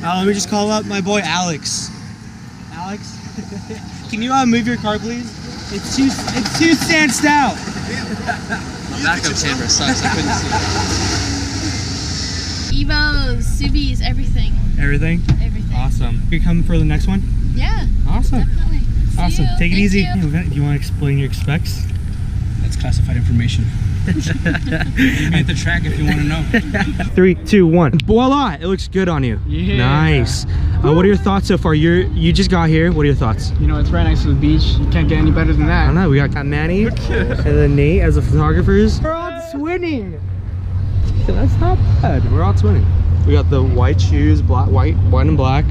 Let me just call up my boy Alex. Alex, can you move your car, please? It's too stanced out. My backup camera sucks. I couldn't see. Evos, Subis, everything. Everything? Everything. Awesome. You come for the next one? Yeah. Awesome. Definitely. Awesome. Take it easy. You. Do you want to explain your specs? That's classified information. Hit the track if you want to know. 3, 2, 1. Voila! It looks good on you. Yeah. Nice. What are your thoughts so far? You just got here. What are your thoughts? You know, it's right next to the beach. You can't get any better than that. I don't know. We got Manny and then Nate as the photographers. We're all twinning. That's not bad. We're all twinning. We got the white shoes, white and black,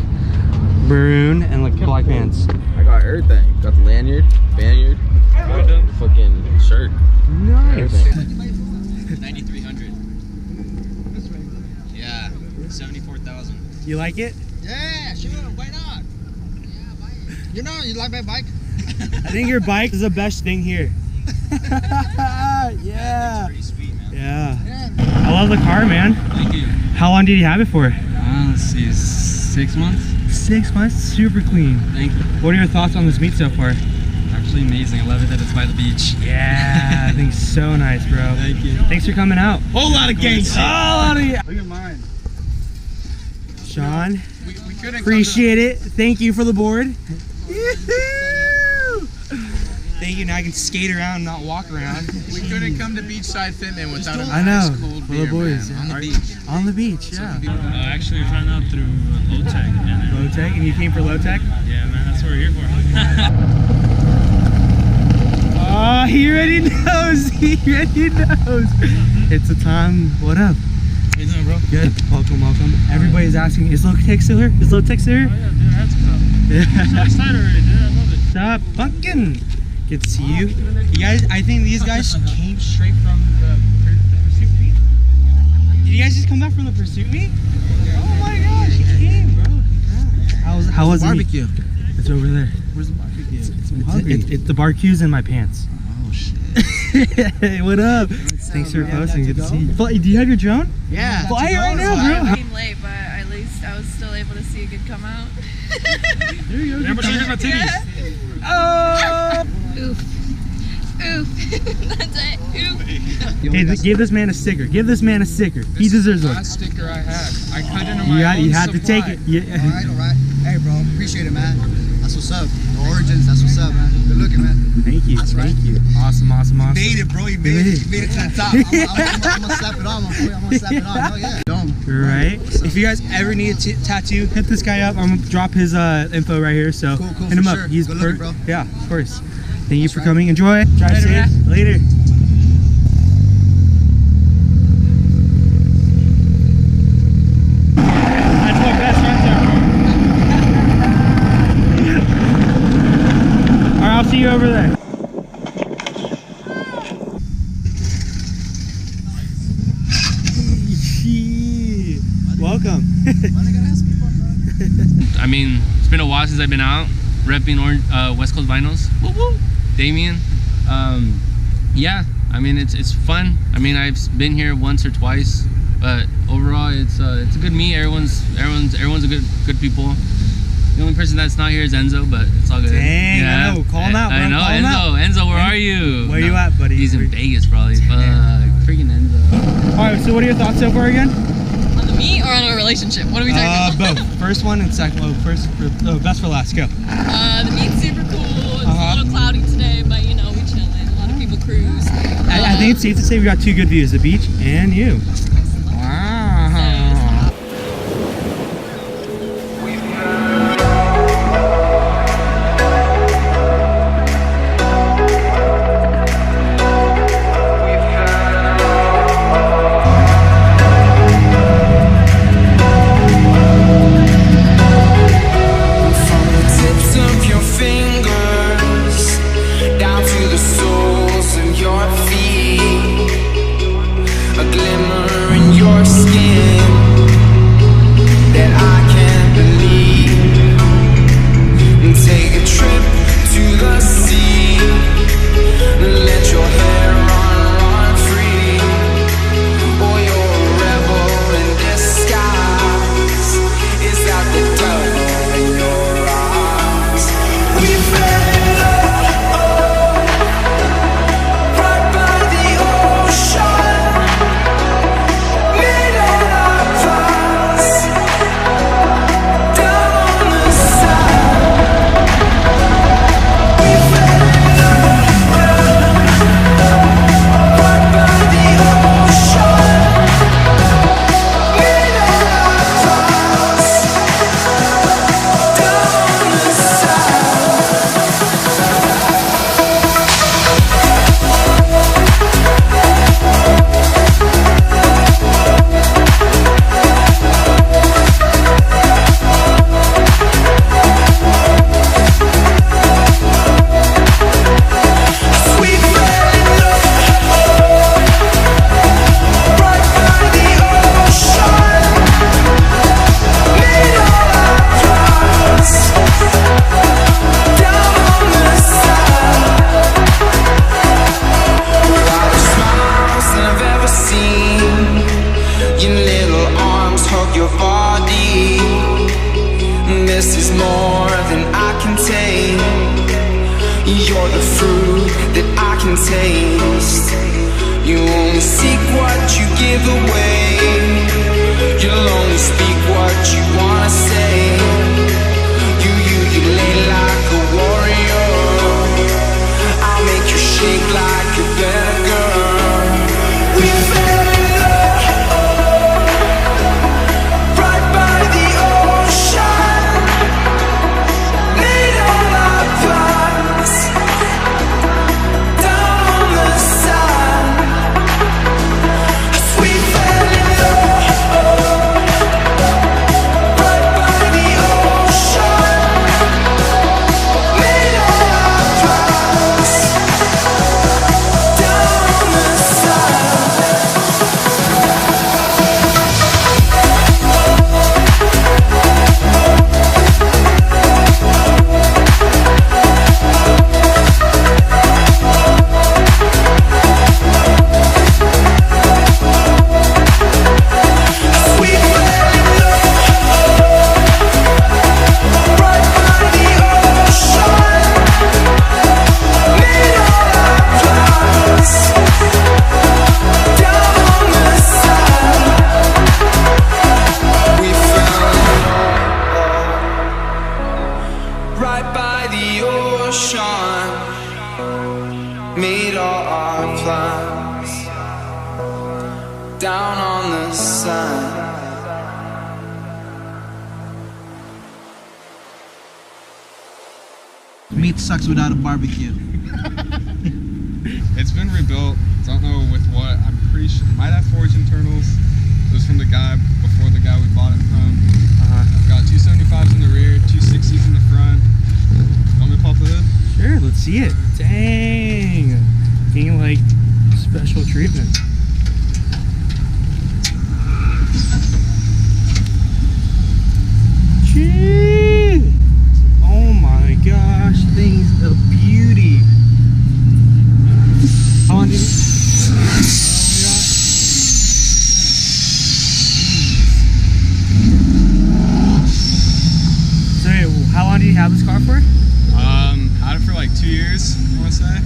maroon, and like black pants. I got everything. Got the lanyard, banyard, fucking shirt. Nice. 9,300. Yeah, 74,000. You like it? Yeah, sure. Why not? Yeah, buy it. You know, you like my bike? I think your bike is the best thing here. Yeah. Pretty sweet, man. Yeah. I love the car, man. Thank you. How long did you have it for? Let's see, 6 months. 6 months. Super clean. Thank you. What are your thoughts on this meet so far? Actually amazing. I love it that it's by the beach. Yeah, I think it's so nice, bro. Thank you. Thanks for coming out. Whole lot of gang shit. Oh, a lot of Look at mine. Sean, We couldn't appreciate it. Thank you for the board. Thank you. Now I can skate around and not walk around. We couldn't come to Beachsidefitment without a I know. nice cold For beer, the boys. man. Yeah. On the beach. On the beach, yeah. Actually, we found out through Low Tech. Low Tech, and you came for Low Tech? Yeah, man, that's what we're here for. Oh, he already knows. He already knows. It's a time. What up? How you doing, bro? Good. Welcome, welcome. Everybody's asking, is Low Tech still here? Is Low Tech still here? Oh, yeah, dude, I had to come. I'm so excited already, dude. I love it. Stop fucking. Good to see you. You guys, I think these guys came straight from the pursuit meet. Did you guys just come back from the pursuit meet? Oh my gosh, you came, bro. How was the Barbecue. meet? It's over there. Where's the barbecue? It's the barbecue's in my pants. Oh shit. Hey, what up? Thanks for posting. Good to see you. Do you have your drone? Yeah. Fly it right now, bro. I came late, but at least I was still able to see a good come out. There you go. Remember, show me my titties. Oh! Oof. Oof. That's it. Oof. Hey, give this man a sticker. Give this man a sticker. He deserves one. Last sticker I had. I cut into my own You had to supply. take it. Yeah. Alright. Hey, bro. Appreciate it, man. That's what's up. The Origins, that's what's up, man. Good looking, man. Thank you. That's right. Thank you. Awesome, awesome, awesome. Made it, bro. You made it. You made it to the top. I'm gonna slap it on, my boy. I'm gonna slap it on. Hell yeah. Dome. Right. If you guys ever need a tattoo, hit this guy up. I'm gonna drop his info right here. So Cool, hit him for up. sure. He's Good looking, bro. Yeah, of course. Thank you for coming. Enjoy. Drive Later, safe. man. Later. That's my best friend there. All right, I'll see you over there. Welcome. I mean, it's been a while since I've been out repping West Coast vinyls. Woo woo. Damien. Yeah, I mean it's fun. I mean I've been here once or twice, but overall it's a good meet. Everyone's a good people. The only person that's not here is Enzo, but it's all good. Dang, yeah. I know. Call him out, bro. I know. Call him out. Enzo, where are you? Where you at, buddy? He's in Vegas, probably. Fuck, freaking Enzo. All right, so what are your thoughts so far again? On the meet or on a relationship? What are we talking about? Both. First one and second. Oh, best for last. Go. The meet's super cool. It's a little cloudy today, but you know, we chilling. A lot of people cruise. I think it's safe to say we got 2 good views: the beach and you. Wow. Your feet, a glimmer this is more than I can take. You're the fruit that I can taste. You only seek what you give away. You'll only speak what you wanna say. You lay like a warrior. I'll make you shake like a better girl. We fell in love right by the ocean. Made all our plans down on the sand. We fell in love right by the ocean. Made all our plans down on the sand. We fell in love right by the ocean. Made all our plans down on the sand. We fell in love right by the ocean. Made all our plans down on the sand. Meat sucks without a barbecue. It's been rebuilt. Don't know with what. I'm pretty sure. Might have forged internals. It was from the guy before the guy we bought it from. I've got 275s in the rear, 260s in the front. Want me to pop the hood? Sure, let's see it. Dang. Getting like special treatment. Gee. Oh my gosh, thing's a beauty. How long did how long did you have this car for? Had it for like 2 years, I want to say.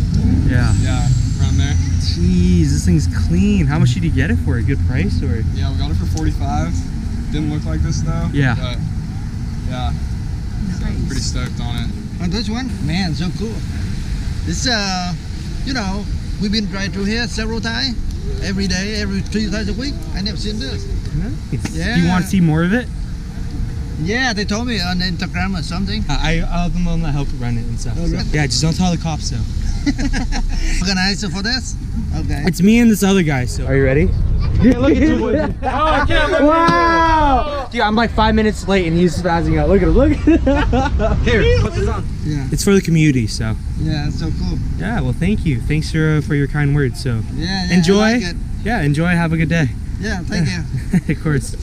Yeah. Yeah, around there. Jeez, this thing's clean. How much did you get it for? A good price or? Yeah, we got it for 45. Didn't look like this though. Yeah. But yeah. So I'm pretty stoked on it. On this one, man, so cool. It's you know, we've been driving through here several times, every day, every 3 times a week. I never seen this. Nice. Yeah. Do you want to see more of it? Yeah, they told me on Instagram or something. I'll the one that helped run it and stuff. Oh, So. really? Yeah, just don't tell the cops though. Organizer for this? Okay. It's me and this other guy. So. Are you ready? Yeah, look at you. Wow! Dude, I'm like 5 minutes late and he's spazzing out. Look at him. Look at him. Here, put this on. Yeah. It's for the community, so. Yeah, it's so cool. Yeah, well, thank you. Thanks for your kind words. So. Yeah, Enjoy. I like it. Yeah, enjoy. Have a good day. Yeah, thank you. Of course.